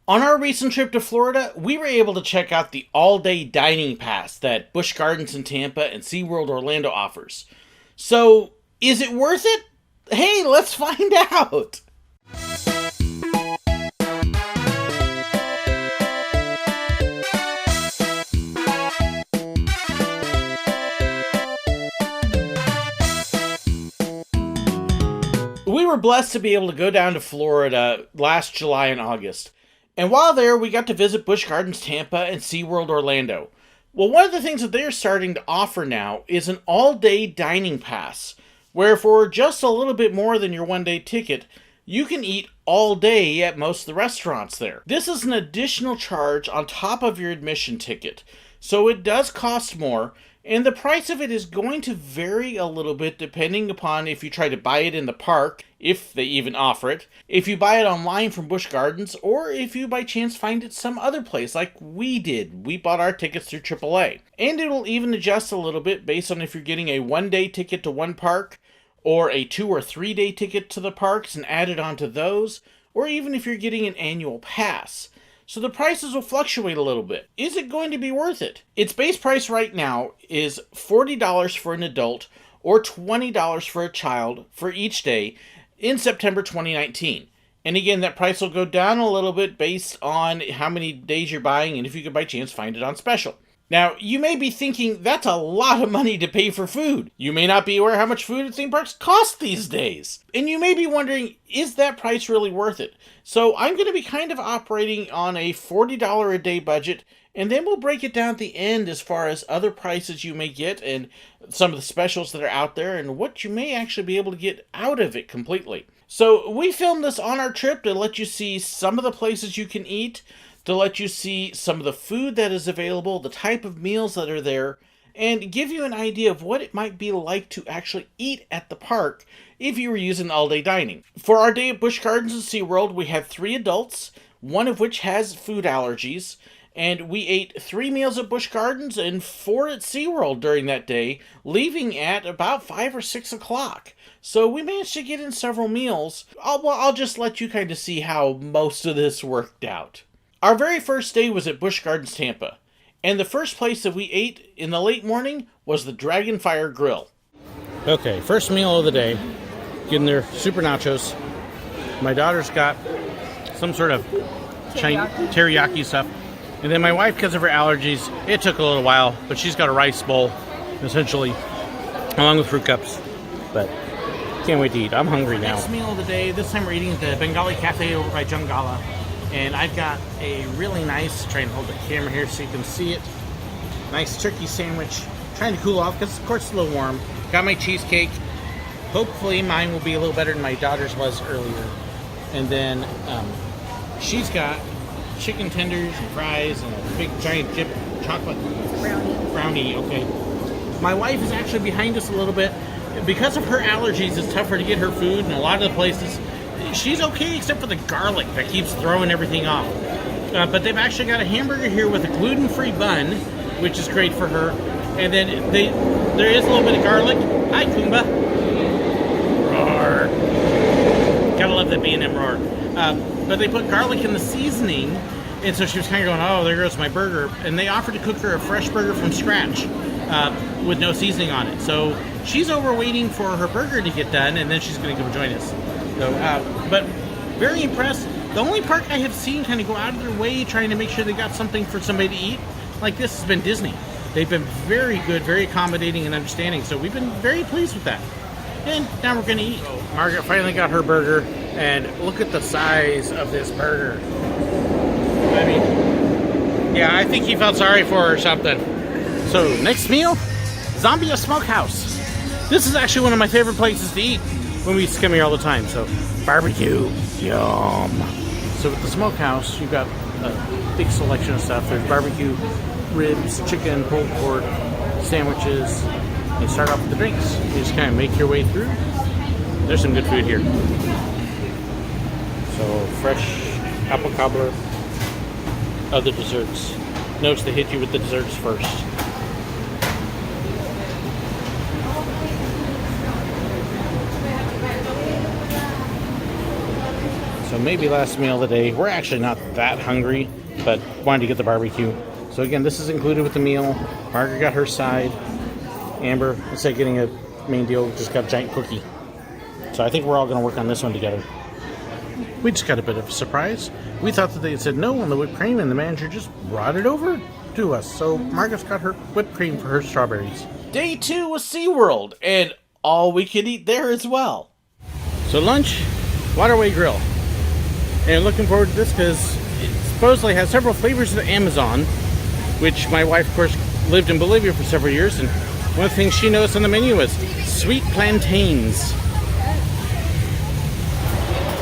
On our recent trip to Florida, we were able to check out the all-day dining pass that Busch Gardens in Tampa and SeaWorld Orlando offers. So, is it worth it? Hey, let's find out! We were blessed to be able to go down to Florida last July and August. And while there, we got to visit Busch Gardens Tampa and SeaWorld Orlando. Well, one of the things that they're starting to offer now is an all-day dining pass, where for just a little bit more than your one-day ticket, you can eat all day at most of the restaurants there. This is an additional charge on top of your admission ticket, so it does cost more, and the price of it is going to vary a little bit depending upon if you try to buy it in the park, if they even offer it, if you buy it online from Busch Gardens, or if you by chance find it some other place like we did. We bought our tickets through AAA. And it'll even adjust a little bit based on if you're getting a one-day ticket to one park, or a 2 or 3 day ticket to the parks and add it onto those, or even if you're getting an annual pass. So the prices will fluctuate a little bit. Is it going to be worth it? Its base price right now is $40 for an adult or $20 for a child for each day in September 2019. And again, that price will go down a little bit based on how many days you're buying and if you could by chance find it on special. Now, you may be thinking that's a lot of money to pay for food. You may not be aware how much food at theme parks cost these days. And you may be wondering, is that price really worth it? So I'm going to be kind of operating on a $40 a day budget, and then we'll break it down at the end as far as other prices you may get and some of the specials that are out there and what you may actually be able to get out of it completely. So we filmed this on our trip to let you see some of the places you can eat, to let you see some of the food that is available, the type of meals that are there, and give you an idea of what it might be like to actually eat at the park if you were using all-day dining. For our day at Busch Gardens and SeaWorld, we had 3 adults, one of which has food allergies, and we ate 3 meals at Busch Gardens and 4 at SeaWorld during that day, leaving at about 5 or 6 o'clock. So we managed to get in several meals. I'll just let you kind of see how most of this worked out. Our very first day was at Busch Gardens Tampa, and the first place that we ate in the late morning was the Dragonfire Grill. Okay, first meal of the day, getting their super nachos. My daughter's got some sort of teriyaki stuff, and then my wife, because of her allergies, it took a little while, but she's got a rice bowl, essentially, along with fruit cups, but can't wait to eat. I'm hungry now. Next meal of the day, this time we're eating at the Bengali Cafe over by Jungala. And I've got a really nice, try and hold the camera here so you can see it, nice turkey sandwich, trying to cool off because of course it's a little warm. Got my cheesecake. Hopefully mine will be a little better than my daughter's was earlier. And then she's got chicken tenders and fries and a big giant chip chocolate brownie. Okay. My wife is actually behind us a little bit. Because of her allergies, it's tougher to get her food, and a lot of the places she's okay except for the garlic that keeps throwing everything off. But they've actually got a hamburger here with a gluten-free bun, which is great for her. And then there is a little bit of garlic. Hi, Kumba. Roar. Gotta love that B&M roar. But they put garlic in the seasoning, and so she was kind of going, oh, there goes my burger. And they offered to cook her a fresh burger from scratch with no seasoning on it. So she's over waiting for her burger to get done, and then she's going to come join us. So, but very impressed. The only park I have seen kind of go out of their way trying to make sure they got something for somebody to eat like this has been Disney. They've been very good, very accommodating and understanding, so we've been very pleased with that. And now we're going to eat. So Margaret finally got her burger, and look at the size of this burger. I mean, yeah, I think he felt sorry for her or something. So next meal, Zambia Smokehouse. This is actually one of my favorite places to eat when we used to come here all the time. So barbecue, yum. So with the smokehouse, you've got a big selection of stuff. There's barbecue, ribs, chicken, pulled pork, sandwiches. You start off with the drinks. You just kind of make your way through. There's some good food here. So fresh apple cobbler, other desserts. Notice they hit you with the desserts first. So So maybe last meal of the day. We're actually not that hungry, but wanted to get the barbecue. So again, this is included with the meal. Margaret got her side. Amber, instead of getting a main deal, just got a giant cookie. So I think we're all going to work on this one together. We just got a bit of a surprise. We thought that they had said no on the whipped cream, and the manager just brought it over to us. So Margaret's got her whipped cream for her strawberries. Day 2 was SeaWorld, and all we could eat there as well. So lunch, Waterway Grill. And looking forward to this because it supposedly has several flavors of the Amazon, which my wife, of course, lived in Bolivia for several years, and one of the things she noticed on the menu was sweet plantains.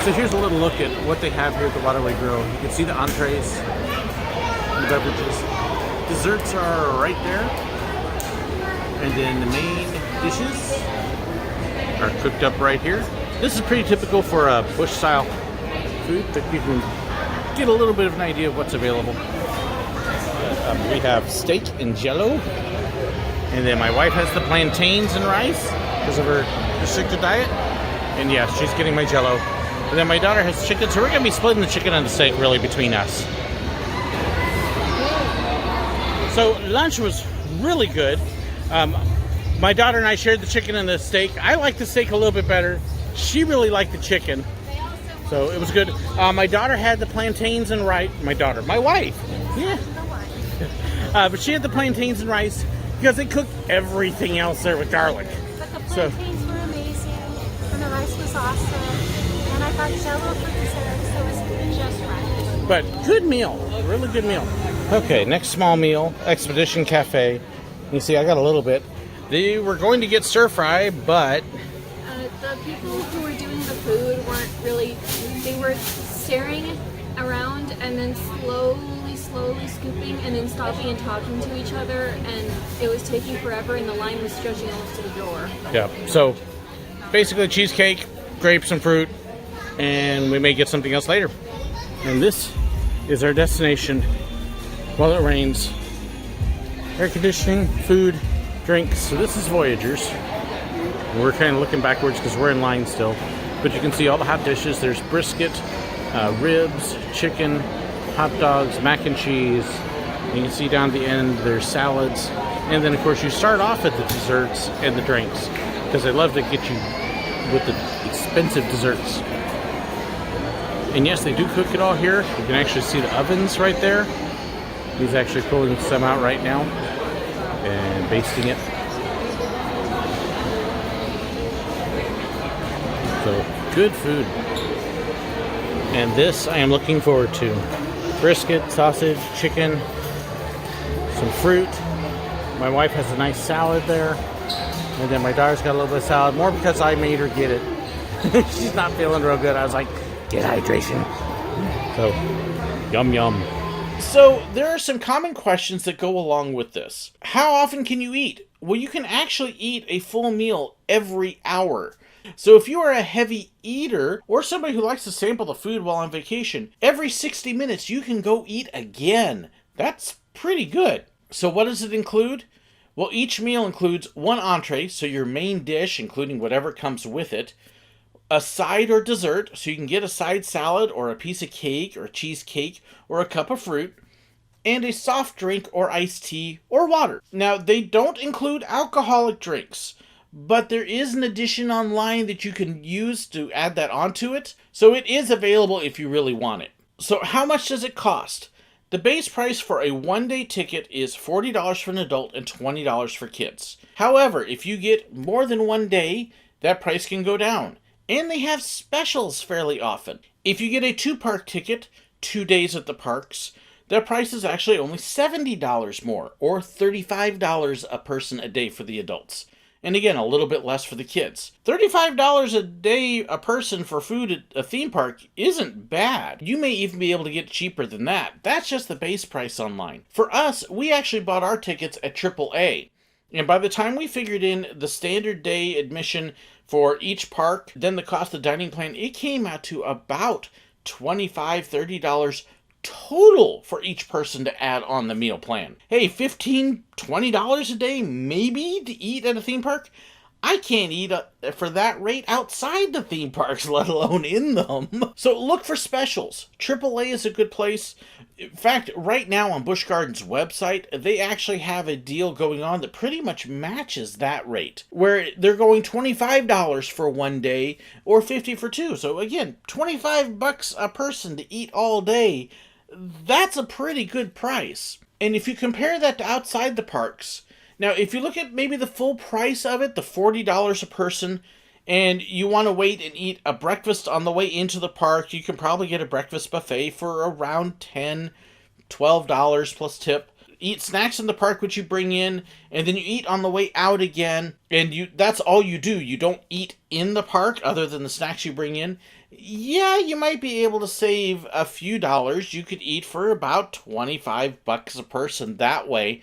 So here's a little look at what they have here at the Waterway Grill. You can see the entrees, the beverages. Desserts are right there. And then the main dishes are cooked up right here. This is pretty typical for a Busch style food, but you can get a little bit of an idea of what's available. We have steak and jello. And then my wife has the plantains and rice because of her restricted diet. And yeah, she's getting my jello. And then my daughter has chicken, so we're going to be splitting the chicken and the steak really between us. So lunch was really good. My daughter and I shared the chicken and the steak. I like the steak a little bit better. She really liked the chicken. So it was good. My daughter had the plantains and rice. My wife. Yeah. But she had the plantains and rice because they cooked everything else there with garlic. But the plantains were amazing, and the rice was awesome, and I got jello for dessert, so it was just right. But good meal, really good meal. Okay, next small meal, Expedition Cafe. You see, I got a little bit. They were going to get stir fry, but the people who were doing the food weren't really. They were staring around and then slowly scooping and then stopping and talking to each other, and it was taking forever, and the line was stretching almost to the door. Yeah, so basically cheesecake, grapes and fruit, and we may get something else later. And this is our destination while it rains. Air conditioning, food, drinks. So this is Voyagers. We're kind of looking backwards because we're in line still, but you can see all the hot dishes. There's brisket, ribs, chicken, hot dogs, mac and cheese. You can see down the end there's salads, and then of course you start off at the desserts and the drinks because they love to get you with the expensive desserts. And yes, they do cook it all here. You can actually see the ovens right there. He's actually pulling some out right now and basting it. So good food. And this I am looking forward to. Brisket, sausage, chicken, some fruit. My wife has a nice salad there. And then my daughter's got a little bit of salad, more because I made her get it. She's not feeling real good. I was like, get hydration. So, yum yum. So, there are some common questions that go along with this. How often can you eat? Well, you can actually eat a full meal every hour. So if you are a heavy eater or somebody who likes to sample the food while on vacation, every 60 minutes you can go eat again. That's pretty good. So what does it include? Well, each meal includes one entree, so your main dish, including whatever comes with it, a side or dessert, so you can get a side salad or a piece of cake or a cheesecake or a cup of fruit, and a soft drink or iced tea or water. Now, they don't include alcoholic drinks, but there is an addition online that you can use to add that onto it, so it is available if you really want it. So how much does it cost? The base price for a one-day ticket is $40 for an adult and $20 for kids. However, if you get more than one day, that price can go down. And they have specials fairly often. If you get a 2-park ticket, 2 days at the parks, the price is actually only $70 more, or $35 a person a day for the adults. And again, a little bit less for the kids. $35 a day a person for food at a theme park isn't bad. You may even be able to get cheaper than that. That's just the base price online. For us, we actually bought our tickets at AAA. And by the time we figured in the standard day admission for each park, then the cost of the dining plan, it came out to about $25, $30 total for each person to add on the meal plan. Hey, $15, $20 a day maybe to eat at a theme park? I can't eat for that rate outside the theme parks, let alone in them. So look for specials. AAA is a good place. In fact, right now on Busch Gardens' website, they actually have a deal going on that pretty much matches that rate, where they're going $25 for one day or $50 for two. So again, $25 a person to eat all day. That's a pretty good price. And if you compare that to outside the parks, now if you look at maybe the full price of it, the $40 a person, and you want to wait and eat a breakfast on the way into the park, you can probably get a breakfast buffet for around $10, $12 plus tip. Eat snacks in the park, which you bring in, and then you eat on the way out again, and that's all you do. You don't eat in the park other than the snacks you bring in. Yeah, you might be able to save a few dollars. You could eat for about $25 a person that way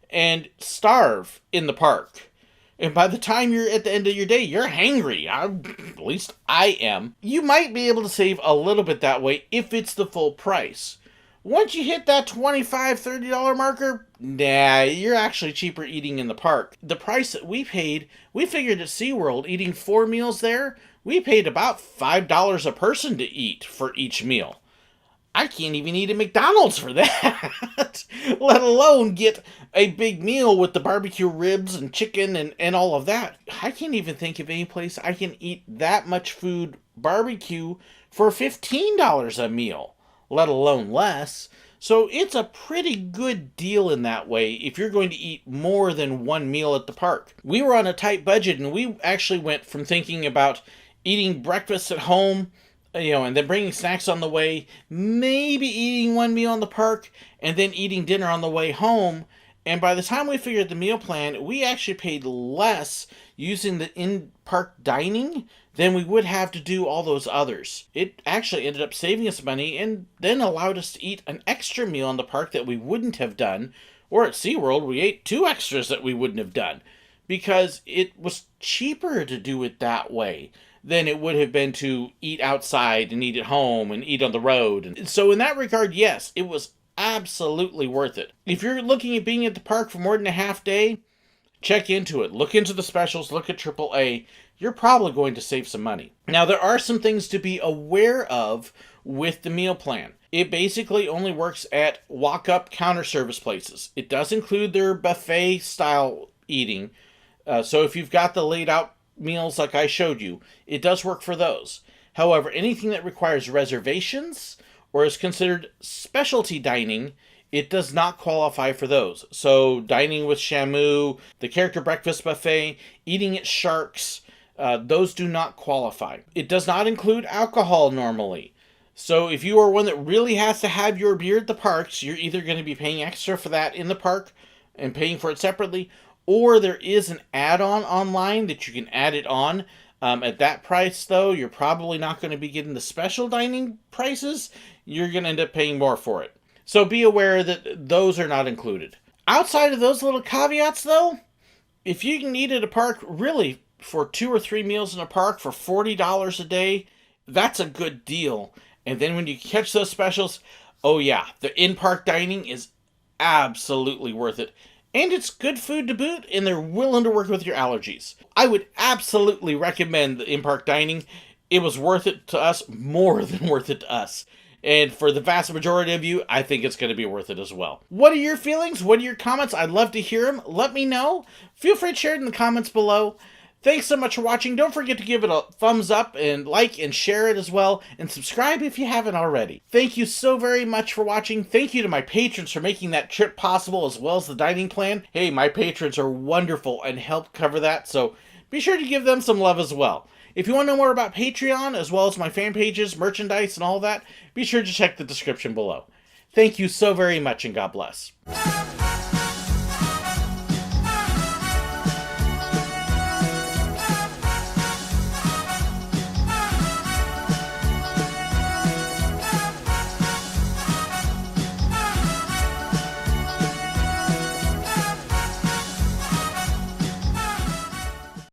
and starve in the park. And by the time you're at the end of your day, you're hangry. At least I am. You might be able to save a little bit that way if it's the full price. Once you hit that $25, $30 marker, nah, you're actually cheaper eating in the park. The price that we paid, we figured at SeaWorld, eating 4 meals there, we paid about $5 a person to eat for each meal. I can't even eat at McDonald's for that, let alone get a big meal with the barbecue ribs and chicken and all of that. I can't even think of any place I can eat that much food barbecue for $15 a meal, let alone less. So it's a pretty good deal in that way if you're going to eat more than one meal at the park. We were on a tight budget, and we actually went from thinking about eating breakfast at home, and then bringing snacks on the way, maybe eating one meal in the park, and then eating dinner on the way home. And by the time we figured the meal plan, we actually paid less using the in-park dining than we would have to do all those others. It actually ended up saving us money and then allowed us to eat an extra meal in the park that we wouldn't have done. Or at SeaWorld, we ate 2 extras that we wouldn't have done because it was cheaper to do it that way than it would have been to eat outside and eat at home and eat on the road. And so in that regard, yes, it was absolutely worth it. If you're looking at being at the park for more than a half day, check into it. Look into the specials. Look at AAA. You're probably going to save some money. Now, there are some things to be aware of with the meal plan. It basically only works at walk-up counter service places. It does include their buffet-style eating. So if you've got the laid-out meals like I showed you, it does work for those. However, anything that requires reservations or is considered specialty dining, it does not qualify for those. So dining with Shamu, the character breakfast buffet, eating at Sharks, those do not qualify. It does not include alcohol normally. So if you are one that really has to have your beer at the parks, you're either going to be paying extra for that in the park and paying for it separately, or there is an add-on online that you can add it on. At that price, though, you're probably not going to be getting the special dining prices. You're going to end up paying more for it. So be aware that those are not included. Outside of those little caveats, though, if you can eat at a park, really, for 2 or 3 meals in a park for $40 a day, that's a good deal. And then when you catch those specials, oh yeah, the in-park dining is absolutely worth it. And it's good food to boot, and they're willing to work with your allergies. I would absolutely recommend the in-park dining. It was worth it to us, more than worth it to us. And for the vast majority of you, I think it's going to be worth it as well. What are your feelings? What are your comments? I'd love to hear them. Let me know. Feel free to share it in the comments below. Thanks so much for watching. Don't forget to give it a thumbs up and like and share it as well. And subscribe if you haven't already. Thank you so very much for watching. Thank you to my patrons for making that trip possible as well as the dining plan. Hey, my patrons are wonderful and help cover that. So be sure to give them some love as well. If you want to know more about Patreon as well as my fan pages, merchandise, and all that, be sure to check the description below. Thank you so very much and God bless.